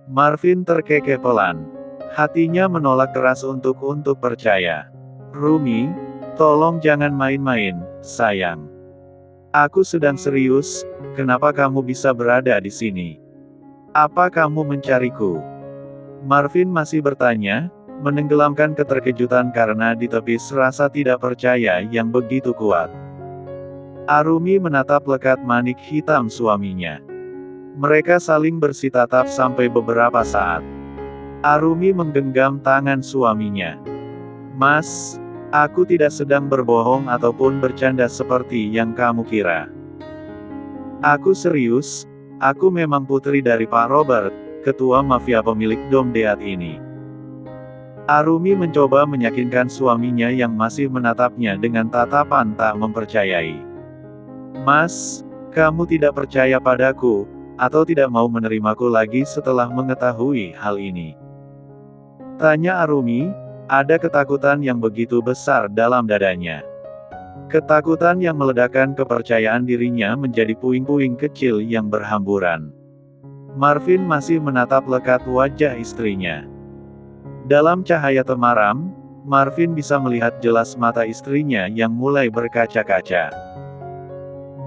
Marvin terkekeh pelan. Hatinya menolak keras untuk percaya. Rumi, tolong jangan main-main, sayang. Aku sedang serius, kenapa kamu bisa berada di sini? Apa kamu mencariku? Marvin masih bertanya, menenggelamkan keterkejutan karena ditepis rasa tidak percaya yang begitu kuat. Arumi menatap lekat manik hitam suaminya. Mereka saling bersitatap sampai beberapa saat. Arumi menggenggam tangan suaminya. Mas, aku tidak sedang berbohong ataupun bercanda seperti yang kamu kira. Aku serius, aku memang putri dari Pak Robert, ketua mafia pemilik Dom Deat ini. Arumi mencoba meyakinkan suaminya yang masih menatapnya dengan tatapan tak mempercayai. Mas, kamu tidak percaya padaku, atau tidak mau menerimaku lagi setelah mengetahui hal ini? Tanya Arumi, ada ketakutan yang begitu besar dalam dadanya. Ketakutan yang meledakkan kepercayaan dirinya menjadi puing-puing kecil yang berhamburan. Marvin masih menatap lekat wajah istrinya. Dalam cahaya temaram, Marvin bisa melihat jelas mata istrinya yang mulai berkaca-kaca.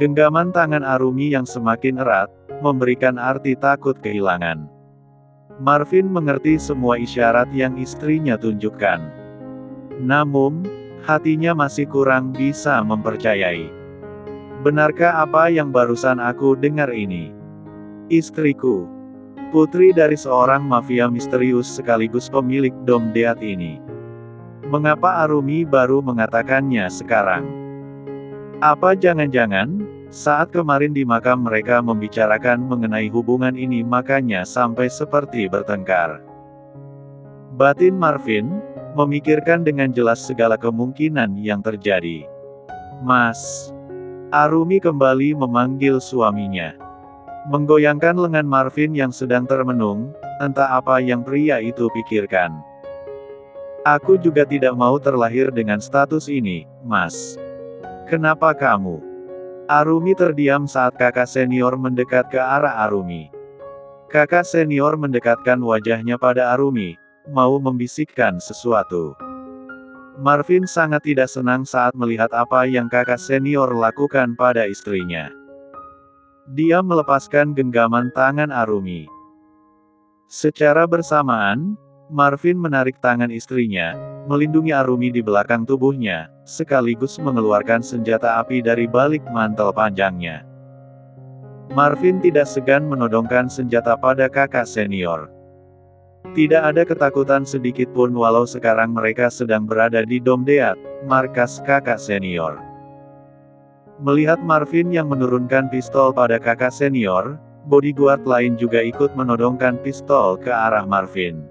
Genggaman tangan Arumi yang semakin erat, memberikan arti takut kehilangan. Marvin mengerti semua isyarat yang istrinya tunjukkan. Namun, hatinya masih kurang bisa mempercayai. Benarkah apa yang barusan aku dengar ini? Istriku, putri dari seorang mafia misterius sekaligus pemilik Dom Deat ini. Mengapa Arumi baru mengatakannya sekarang? Apa jangan-jangan, saat kemarin di makam mereka membicarakan mengenai hubungan ini makanya sampai seperti bertengkar? Batin Marvin memikirkan dengan jelas segala kemungkinan yang terjadi. Mas. Arumi kembali memanggil suaminya. Menggoyangkan lengan Marvin yang sedang termenung, entah apa yang pria itu pikirkan. Aku juga tidak mau terlahir dengan status ini, Mas. Kenapa kamu? Arumi terdiam saat kakak senior mendekat ke arah Arumi. Kakak senior mendekatkan wajahnya pada Arumi, mau membisikkan sesuatu. Marvin sangat tidak senang saat melihat apa yang kakak senior lakukan pada istrinya. Dia melepaskan genggaman tangan Arumi. Secara bersamaan, Marvin menarik tangan istrinya, melindungi Arumi di belakang tubuhnya, sekaligus mengeluarkan senjata api dari balik mantel panjangnya. Marvin tidak segan menodongkan senjata pada kakak senior. Tidak ada ketakutan sedikit pun walau sekarang mereka sedang berada di Dom Deat, markas kakak senior. Melihat Marvin yang menurunkan pistol pada kakak senior, bodyguard lain juga ikut menodongkan pistol ke arah Marvin.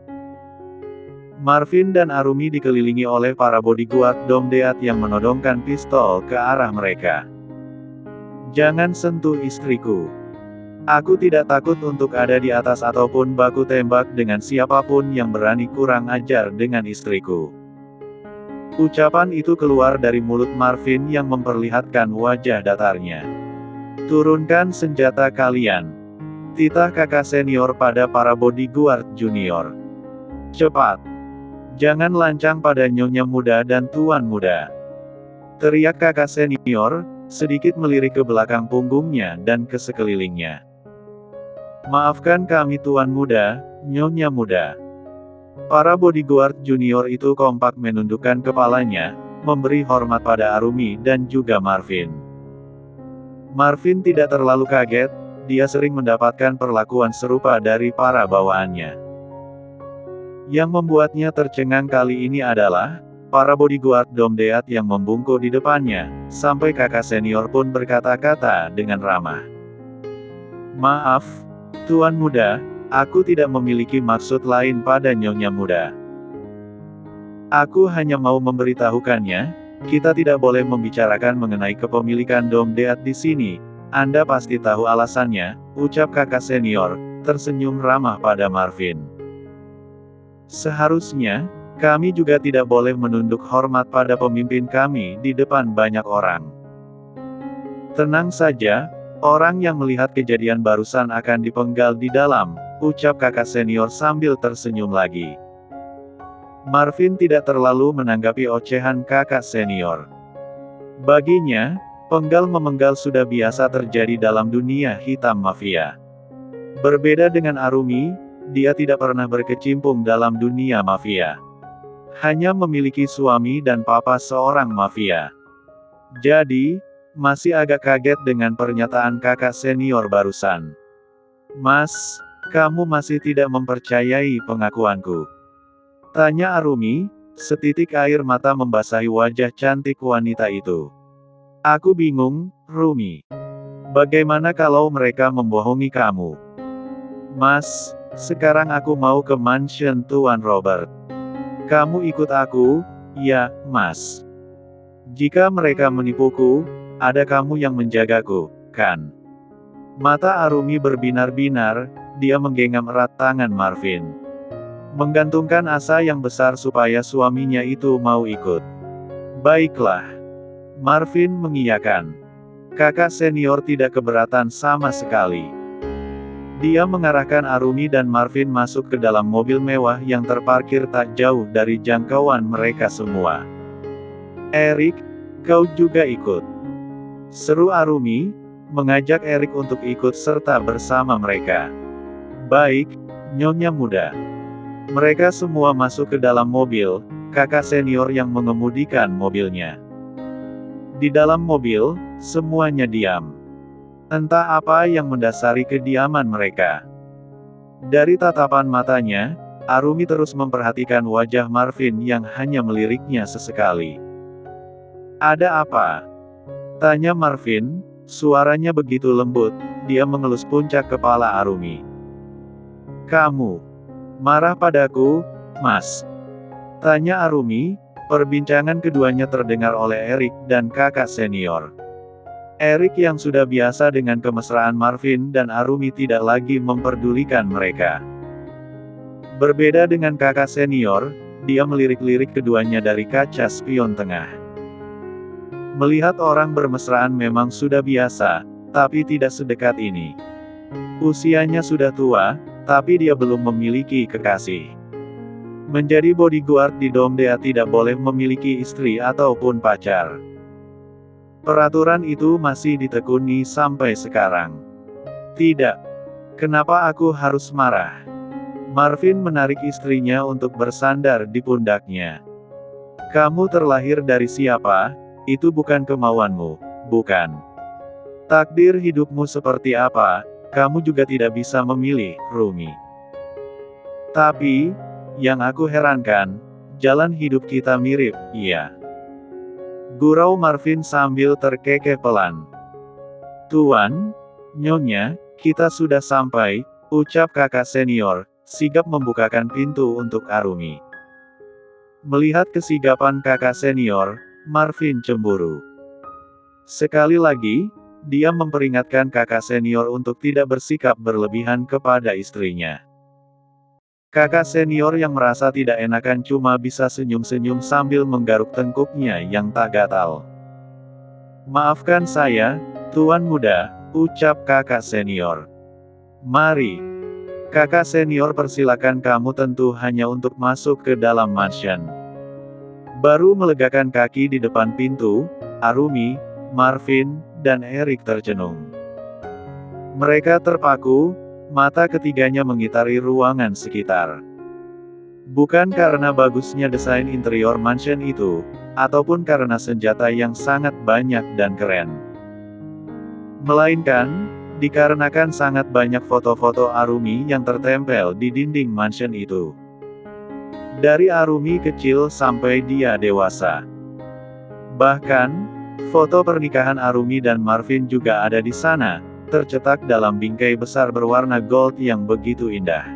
Marvin dan Arumi dikelilingi oleh para bodyguard Dom Deat yang menodongkan pistol ke arah mereka. Jangan sentuh istriku. Aku tidak takut untuk ada di atas ataupun baku tembak dengan siapapun yang berani kurang ajar dengan istriku. Ucapan itu keluar dari mulut Marvin yang memperlihatkan wajah datarnya. Turunkan senjata kalian. Titah kakak senior pada para bodyguard junior. Cepat. Jangan lancang pada nyonya muda dan tuan muda. Teriak kakak senior, sedikit melirik ke belakang punggungnya dan ke sekelilingnya. Maafkan kami tuan muda, nyonya muda. Para bodyguard junior itu kompak menundukkan kepalanya, memberi hormat pada Arumi dan juga Marvin. Marvin tidak terlalu kaget, dia sering mendapatkan perlakuan serupa dari para bawaannya. Yang membuatnya tercengang kali ini adalah, para bodyguard Dom Deat yang membungkuk di depannya, sampai kakak senior pun berkata-kata dengan ramah. Maaf, tuan muda, aku tidak memiliki maksud lain pada nyonya muda. Aku hanya mau memberitahukannya, kita tidak boleh membicarakan mengenai kepemilikan Dom Deat di sini. Anda pasti tahu alasannya, ucap kakak senior, tersenyum ramah pada Marvin. Seharusnya, kami juga tidak boleh menunduk hormat pada pemimpin kami di depan banyak orang. Tenang saja, Orang yang melihat kejadian barusan akan dipenggal di dalam, ucap kakak senior sambil tersenyum lagi. Marvin tidak terlalu menanggapi ocehan kakak senior. Baginya, penggal-memenggal sudah biasa terjadi dalam dunia hitam mafia. Berbeda dengan Arumi, dia tidak pernah berkecimpung dalam dunia mafia. Hanya memiliki suami dan papa seorang mafia. Jadi, masih agak kaget dengan pernyataan kakak senior barusan. Mas, kamu masih tidak mempercayai pengakuanku? Tanya Arumi, setitik air mata membasahi wajah cantik wanita itu. Aku bingung, Rumi. Bagaimana kalau mereka membohongi kamu? Mas, sekarang aku mau ke mansion Tuan Robert. Kamu ikut aku, ya, Mas. Jika mereka menipuku, ada kamu yang menjagaku, kan? Mata Arumi berbinar-binar, dia menggenggam erat tangan Marvin. Menggantungkan asa yang besar supaya suaminya itu mau ikut. Baiklah. Marvin mengiyakan. Kakak senior tidak keberatan sama sekali. Dia mengarahkan Arumi dan Marvin masuk ke dalam mobil mewah yang terparkir tak jauh dari jangkauan mereka semua. Erik, kau juga ikut? Seru Arumi, mengajak Erik untuk ikut serta bersama mereka. Baik, Nyonya muda. Mereka semua masuk ke dalam mobil, kakak senior yang mengemudikan mobilnya. Di dalam mobil, semuanya diam. Entah apa yang mendasari kediaman mereka. Dari tatapan matanya, Arumi terus memperhatikan wajah Marvin yang hanya meliriknya sesekali. Ada apa? Tanya Marvin, suaranya begitu lembut, dia mengelus puncak kepala Arumi. Kamu marah padaku, Mas? Tanya Arumi, perbincangan keduanya terdengar oleh Erik dan kakak senior. Erik yang sudah biasa dengan kemesraan Marvin dan Arumi tidak lagi memperdulikan mereka. Berbeda dengan kakak senior, dia melirik-lirik keduanya dari kaca spion tengah. Melihat orang bermesraan memang sudah biasa, tapi tidak sedekat ini. Usianya sudah tua, tapi dia belum memiliki kekasih. Menjadi bodyguard di Domdea tidak boleh memiliki istri ataupun pacar. Peraturan itu masih ditekuni sampai sekarang. Tidak. Kenapa aku harus marah? Marvin menarik istrinya untuk bersandar di pundaknya. Kamu terlahir dari siapa? Itu bukan kemauanmu, bukan? Takdir hidupmu seperti apa, kamu juga tidak bisa memilih, Rumi. Tapi, yang aku herankan, jalan hidup kita mirip, iya. Gurau Marvin sambil terkekeh pelan. Tuan, Nyonya, kita sudah sampai, ucap kakak senior, sigap membukakan pintu untuk Arumi. Melihat kesigapan kakak senior, Marvin cemburu. Sekali lagi, dia memperingatkan kakak senior untuk tidak bersikap berlebihan kepada istrinya. Kakak senior yang merasa tidak enakan cuma bisa senyum-senyum sambil menggaruk tengkuknya yang tak gatal. Maafkan saya, Tuan muda, ucap kakak senior. Mari. Kakak senior persilakan kamu tentu hanya untuk masuk ke dalam mansion. Baru melegakan kaki di depan pintu, Arumi, Marvin, dan Erik tercenung. Mereka terpaku, mata ketiganya mengitari ruangan sekitar. Bukan karena bagusnya desain interior mansion itu, ataupun karena senjata yang sangat banyak dan keren. Melainkan, dikarenakan sangat banyak foto-foto Arumi yang tertempel di dinding mansion itu. Dari Arumi kecil sampai dia dewasa. Bahkan, foto pernikahan Arumi dan Marvin juga ada di sana, tercetak dalam bingkai besar berwarna gold yang begitu indah.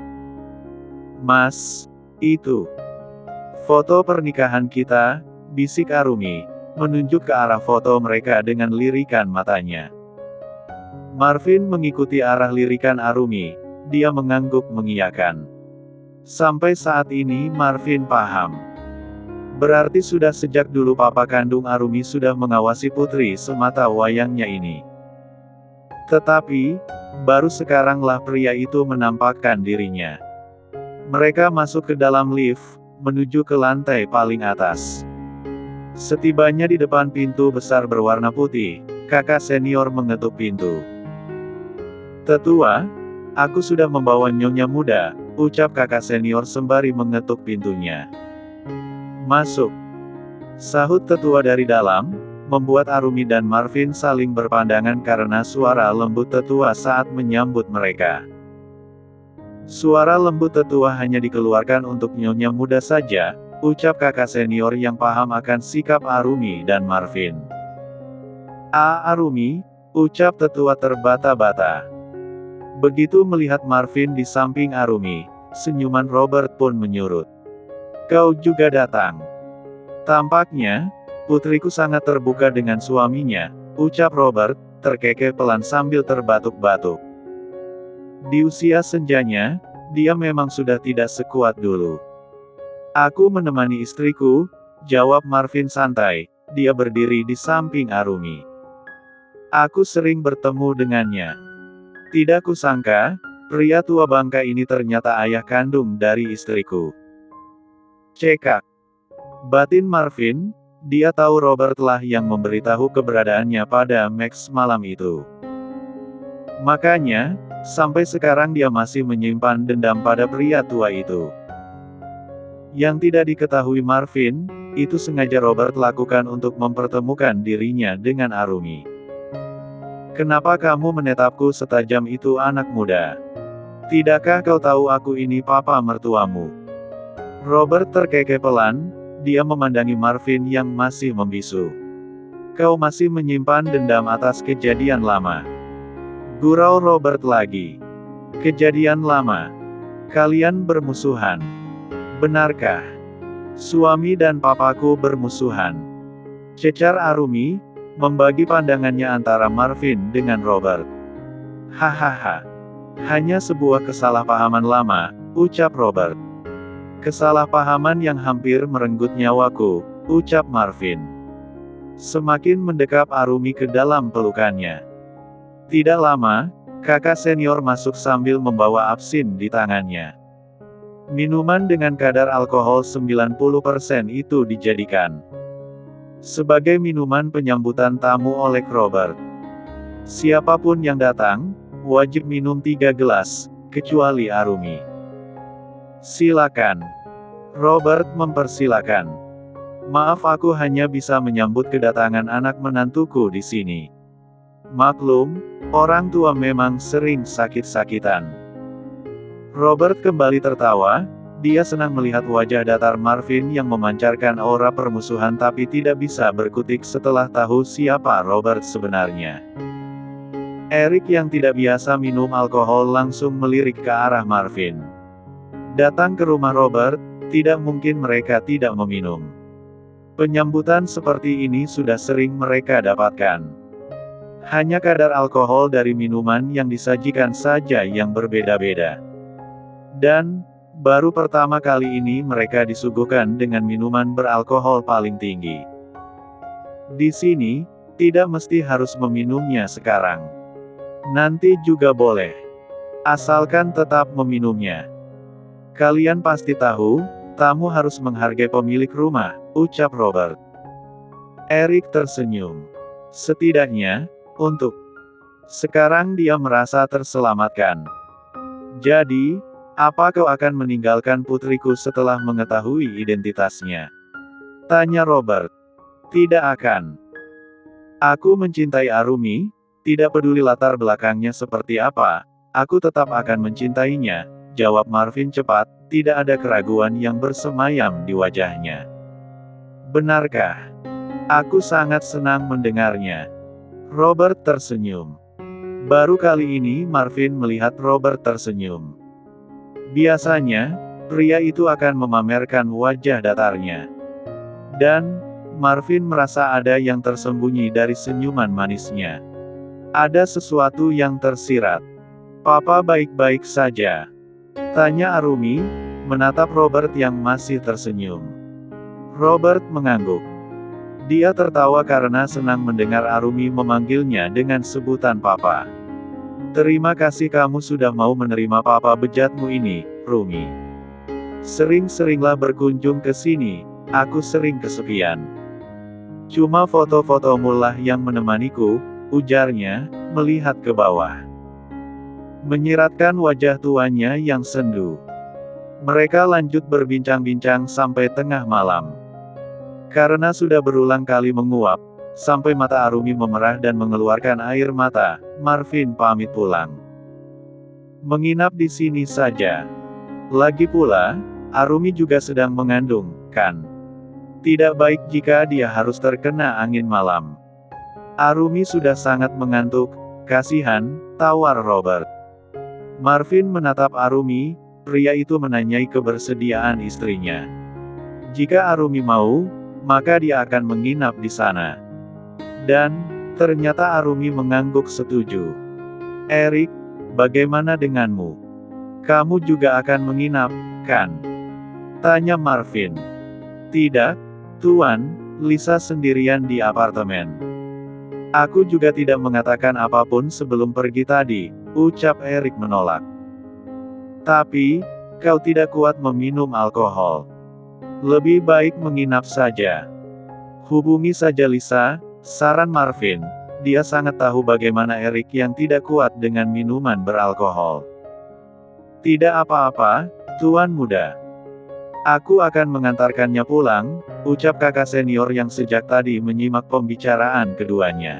Mas, itu foto pernikahan kita, bisik Arumi, menunjuk ke arah foto mereka dengan lirikan matanya. Marvin mengikuti arah lirikan Arumi, dia mengangguk mengiyakan. Sampai saat ini Marvin paham. Berarti sudah sejak dulu papa kandung Arumi sudah mengawasi putri semata wayangnya ini. Tetapi, baru sekaranglah pria itu menampakkan dirinya. Mereka masuk ke dalam lift, menuju ke lantai paling atas. Setibanya di depan pintu besar berwarna putih, kakak senior mengetuk pintu. "Tetua, aku sudah membawa nyonya muda," ucap kakak senior sembari mengetuk pintunya. "Masuk," sahut tetua dari dalam, membuat Arumi dan Marvin saling berpandangan karena suara lembut tetua saat menyambut mereka. "Suara lembut tetua hanya dikeluarkan untuk nyonya muda saja," ucap kakak senior yang paham akan sikap Arumi dan Marvin. Arumi," ucap tetua terbata-bata. Begitu melihat Marvin di samping Arumi, senyuman Robert pun menyurut. "Kau juga datang. Tampaknya, putriku sangat terbuka dengan suaminya," ucap Robert, terkekeh pelan sambil terbatuk-batuk. Di usia senjanya, dia memang sudah tidak sekuat dulu. "Aku menemani istriku," jawab Marvin santai, dia berdiri di samping Arumi. "Aku sering bertemu dengannya. Tidak kusangka, pria tua bangka ini ternyata ayah kandung dari istriku." Cekak. Batin Marvin, dia tahu Robert lah yang memberitahu keberadaannya pada Max malam itu. Makanya, sampai sekarang dia masih menyimpan dendam pada pria tua itu. Yang tidak diketahui Marvin, itu sengaja Robert lakukan untuk mempertemukan dirinya dengan Arumi. "Kenapa kamu menetapku setajam itu anak muda? Tidakkah kau tahu aku ini papa mertuamu?" Robert terkekeh pelan, dia memandangi Marvin yang masih membisu. "Kau masih menyimpan dendam atas kejadian lama," gurau Robert lagi. "Kejadian lama? Kalian bermusuhan? Benarkah?" "Suami dan papaku bermusuhan," cecar Arumi, membagi pandangannya antara Marvin dengan Robert. "Hahaha. Hanya sebuah kesalahpahaman lama," ucap Robert. "Kesalahpahaman yang hampir merenggut nyawaku," ucap Marvin. Semakin mendekap Arumi ke dalam pelukannya. Tidak lama, kakak senior masuk sambil membawa absin di tangannya. Minuman dengan kadar alkohol 90% itu dijadikan sebagai minuman penyambutan tamu oleh Robert. Siapapun yang datang, wajib minum 3 gelas, kecuali Arumi. "Silakan." Robert mempersilakan. "Maaf, aku hanya bisa menyambut kedatangan anak menantuku di sini. Maklum, orang tua memang sering sakit-sakitan." Robert kembali tertawa, dia senang melihat wajah datar Marvin yang memancarkan aura permusuhan tapi tidak bisa berkutik setelah tahu siapa Robert sebenarnya. Eric yang tidak biasa minum alkohol langsung melirik ke arah Marvin. Datang ke rumah Robert, tidak mungkin mereka tidak meminum. Penyambutan seperti ini sudah sering mereka dapatkan. Hanya kadar alkohol dari minuman yang disajikan saja yang berbeda-beda. Dan, baru pertama kali ini mereka disuguhkan dengan minuman beralkohol paling tinggi. Di sini, tidak mesti harus meminumnya sekarang. Nanti juga boleh. Asalkan tetap meminumnya. "Kalian pasti tahu, tamu harus menghargai pemilik rumah," ucap Robert. Eric tersenyum. Setidaknya, untuk sekarang dia merasa terselamatkan. "Jadi, apa kau akan meninggalkan putriku setelah mengetahui identitasnya?" tanya Robert. "Tidak akan. Aku mencintai Arumi, tidak peduli latar belakangnya seperti apa, aku tetap akan mencintainya," jawab Marvin cepat, tidak ada keraguan yang bersemayam di wajahnya. "Benarkah? Aku sangat senang mendengarnya." Robert tersenyum. Baru kali ini Marvin melihat Robert tersenyum. Biasanya, pria itu akan memamerkan wajah datarnya. Dan, Marvin merasa ada yang tersembunyi dari senyuman manisnya. Ada sesuatu yang tersirat. "Papa baik-baik saja?" tanya Arumi, menatap Robert yang masih tersenyum. Robert mengangguk. Dia tertawa karena senang mendengar Arumi memanggilnya dengan sebutan papa. Terima kasih kamu sudah mau menerima papa bejatmu ini, Rumi. Sering-seringlah berkunjung ke sini, aku sering kesepian. Cuma foto-fotomu lah yang menemaniku, ujarnya, melihat ke bawah. Menyiratkan wajah tuanya yang sendu. Mereka lanjut berbincang-bincang sampai tengah malam. Karena sudah berulang kali menguap, sampai mata Arumi memerah dan mengeluarkan air mata, Marvin pamit pulang. Menginap di sini saja. Lagi pula, Arumi juga sedang mengandung, kan? Tidak baik jika dia harus terkena angin malam. Arumi sudah sangat mengantuk, kasihan, tawar Robert. Marvin menatap Arumi, pria itu menanyai kebersediaan istrinya. Jika Arumi mau, maka dia akan menginap di sana. Dan, ternyata Arumi mengangguk setuju. Erik, bagaimana denganmu? Kamu juga akan menginap, kan? Tanya Marvin. Tidak, Tuan, Lisa sendirian di apartemen. Aku juga tidak mengatakan apapun sebelum pergi tadi, ucap Erik menolak. Tapi, kau tidak kuat meminum alkohol. Lebih baik menginap saja. Hubungi saja Lisa, saran Marvin. Dia sangat tahu bagaimana Erik yang tidak kuat dengan minuman beralkohol. Tidak apa-apa, Tuan Muda. Aku akan mengantarkannya pulang, ucap kakak senior yang sejak tadi menyimak pembicaraan keduanya.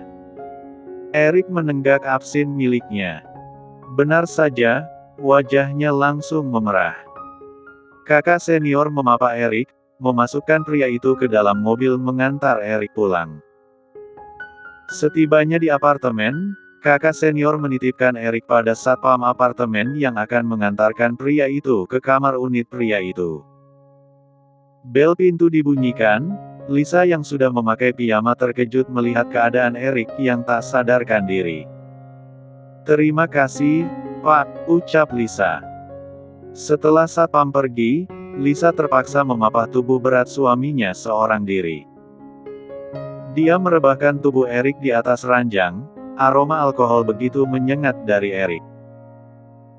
Erik menenggak absin miliknya. Benar saja, wajahnya langsung memerah. Kakak senior memapa Erik, memasukkan pria itu ke dalam mobil mengantar Erik pulang. Setibanya di apartemen, kakak senior menitipkan Erik pada satpam apartemen yang akan mengantarkan pria itu ke kamar unit pria itu. Bel pintu dibunyikan, Lisa yang sudah memakai piyama terkejut melihat keadaan Erik yang tak sadarkan diri. Terima kasih, Pak, ucap Lisa. Setelah satpam pergi, Lisa terpaksa memapah tubuh berat suaminya seorang diri. Dia merebahkan tubuh Erik di atas ranjang, aroma alkohol begitu menyengat dari Erik.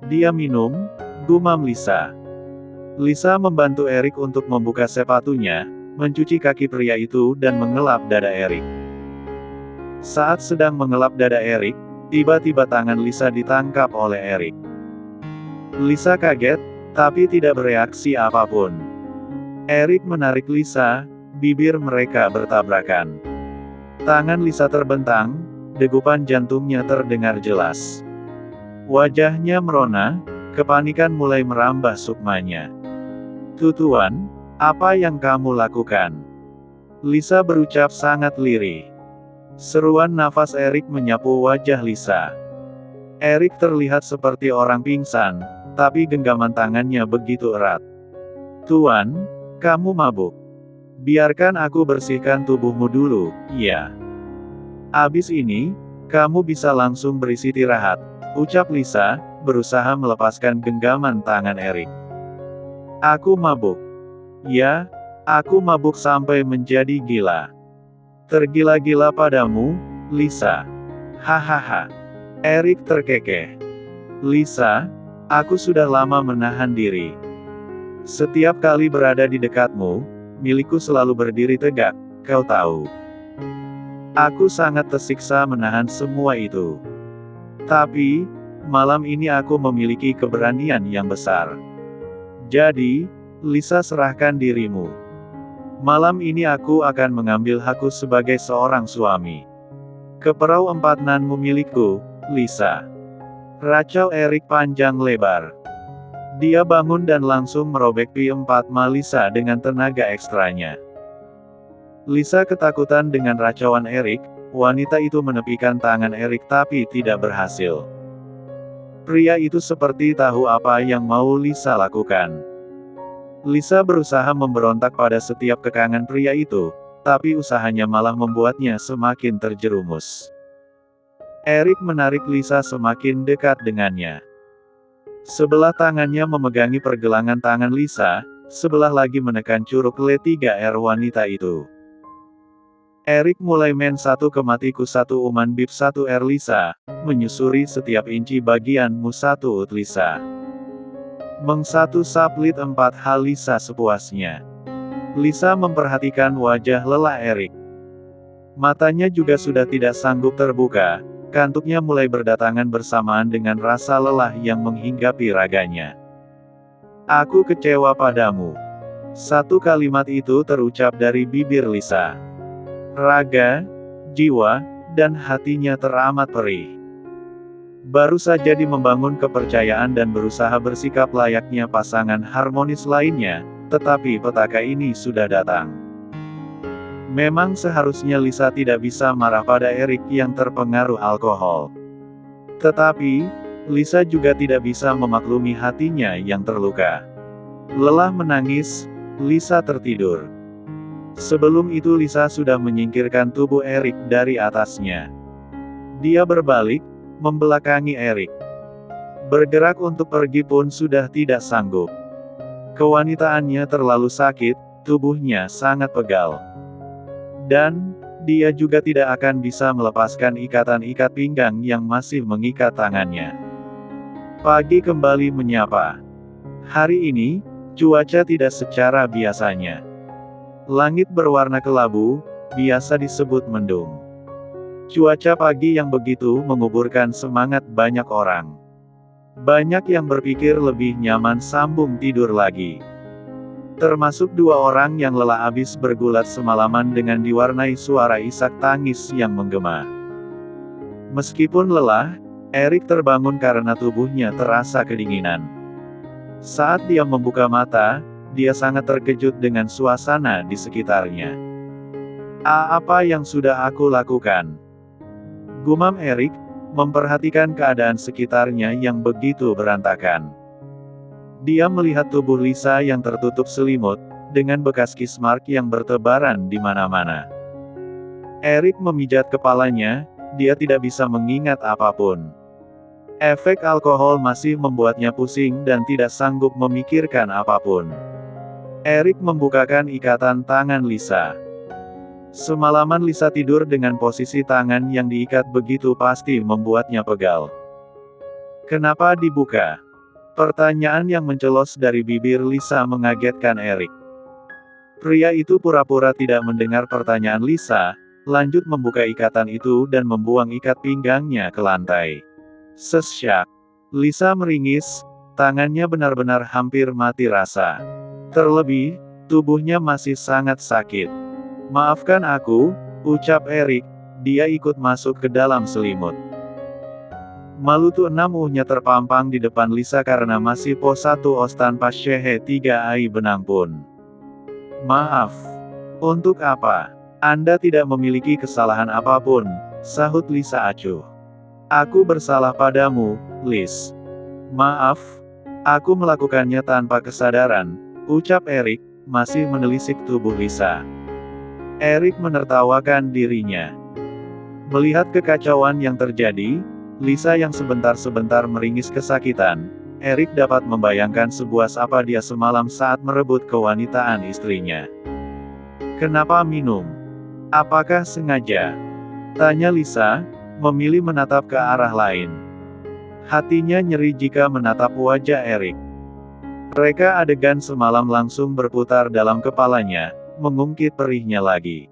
Dia minum, gumam Lisa. Lisa membantu Erik untuk membuka sepatunya, mencuci kaki pria itu dan mengelap dada Erik. Saat sedang mengelap dada Erik, tiba-tiba tangan Lisa ditangkap oleh Erik. Lisa kaget, tapi tidak bereaksi apapun. Erik menarik Lisa, bibir mereka bertabrakan. Tangan Lisa terbentang, degupan jantungnya terdengar jelas. Wajahnya merona, kepanikan mulai merambah sukmanya. Tuan, apa yang kamu lakukan? Lisa berucap sangat lirih. Seruan nafas Erik menyapu wajah Lisa. Erik terlihat seperti orang pingsan, tapi genggaman tangannya begitu erat. Tuan, kamu mabuk. Biarkan aku bersihkan tubuhmu dulu, ya. Abis ini, kamu bisa langsung beristirahat, ucap Lisa, berusaha melepaskan genggaman tangan Erik. Aku mabuk. Ya, aku mabuk sampai menjadi gila. Tergila-gila padamu, Lisa. Hahaha. Erik terkekeh. Lisa, aku sudah lama menahan diri. Setiap kali berada di dekatmu, milikku selalu berdiri tegak, kau tahu. Aku sangat tersiksa menahan semua itu. Tapi, malam ini aku memiliki keberanian yang besar. Jadi, Lisa serahkan dirimu. Malam ini aku akan mengambil hakku sebagai seorang suami. Keperau empatnanmu milikku, Lisa. Racau Erik panjang lebar. Dia bangun dan langsung merobek pi-4 Lisa dengan tenaga ekstranya. Lisa ketakutan dengan racauan Erik, wanita itu menepikan tangan Erik tapi tidak berhasil. Pria itu seperti tahu apa yang mau Lisa lakukan. Lisa berusaha memberontak pada setiap kekangan pria itu, tapi usahanya malah membuatnya semakin terjerumus. Erik menarik Lisa semakin dekat dengannya. Sebelah tangannya memegangi pergelangan tangan Lisa, sebelah lagi menekan curug L3R wanita itu. Erik mulai main satu ke matiku satu uman bib satu Lisa, menyusuri setiap inci bagianmu satu Lisa. Meng satu saplit 4 hal Lisa sepuasnya. Lisa memperhatikan wajah lelah Erik. Matanya juga sudah tidak sanggup terbuka, kantuknya mulai berdatangan bersamaan dengan rasa lelah yang menghinggapi raganya. Aku kecewa padamu. Satu kalimat itu terucap dari bibir Lisa. Raga, jiwa, dan hatinya teramat perih. Baru saja membangun kepercayaan dan berusaha bersikap layaknya pasangan harmonis lainnya, tetapi petaka ini sudah datang. Memang seharusnya Lisa tidak bisa marah pada Erik yang terpengaruh alkohol. Tetapi, Lisa juga tidak bisa memaklumi hatinya yang terluka. Lelah menangis, Lisa tertidur. Sebelum itu Lisa sudah menyingkirkan tubuh Erik dari atasnya. Dia berbalik, membelakangi Erik. Bergerak untuk pergi pun sudah tidak sanggup. Kewanitaannya terlalu sakit, tubuhnya sangat pegal. Dan, dia juga tidak akan bisa melepaskan ikatan-ikat pinggang yang masih mengikat tangannya. Pagi kembali menyapa. Hari ini, cuaca tidak secara biasanya. Langit berwarna kelabu, biasa disebut mendung. Cuaca pagi yang begitu menguburkan semangat banyak orang. Banyak yang berpikir lebih nyaman sambung tidur lagi. Termasuk 2 orang yang lelah abis bergulat semalaman dengan diwarnai suara isak tangis yang menggema. Meskipun lelah, Erik terbangun karena tubuhnya terasa kedinginan. Saat dia membuka mata, dia sangat terkejut dengan suasana di sekitarnya. Apa yang sudah aku lakukan? Gumam Erik, memperhatikan keadaan sekitarnya yang begitu berantakan. Dia melihat tubuh Lisa yang tertutup selimut, dengan bekas kiss mark yang bertebaran di mana-mana. Erik memijat kepalanya, dia tidak bisa mengingat apapun. Efek alkohol masih membuatnya pusing dan tidak sanggup memikirkan apapun. Erik membukakan ikatan tangan Lisa. Semalaman Lisa tidur dengan posisi tangan yang diikat begitu pasti membuatnya pegal. Kenapa dibuka? Pertanyaan yang mencelos dari bibir Lisa mengagetkan Erik. Pria itu pura-pura tidak mendengar pertanyaan Lisa, lanjut membuka ikatan itu dan membuang ikat pinggangnya ke lantai. Sesyak. Lisa meringis, tangannya benar-benar hampir mati rasa. Terlebih, tubuhnya masih sangat sakit. Maafkan aku, ucap Erik, dia ikut masuk ke dalam selimut. Malutu 6 terpampang di depan Lisa karena masih pos 1 os tanpa Shehe 3 ai benang pun. Maaf. Untuk apa? Anda tidak memiliki kesalahan apapun, sahut Lisa acuh. Aku bersalah padamu, Liz. Maaf. Aku melakukannya tanpa kesadaran, ucap Erik, masih menelisik tubuh Lisa. Erik menertawakan dirinya. Melihat kekacauan yang terjadi, Lisa yang sebentar-sebentar meringis kesakitan, Erik dapat membayangkan sebuas apa dia semalam saat merebut kewanitaan istrinya. Kenapa minum? Apakah sengaja? Tanya Lisa, memilih menatap ke arah lain. Hatinya nyeri jika menatap wajah Erik. Reka adegan semalam langsung berputar dalam kepalanya, mengungkit perihnya lagi.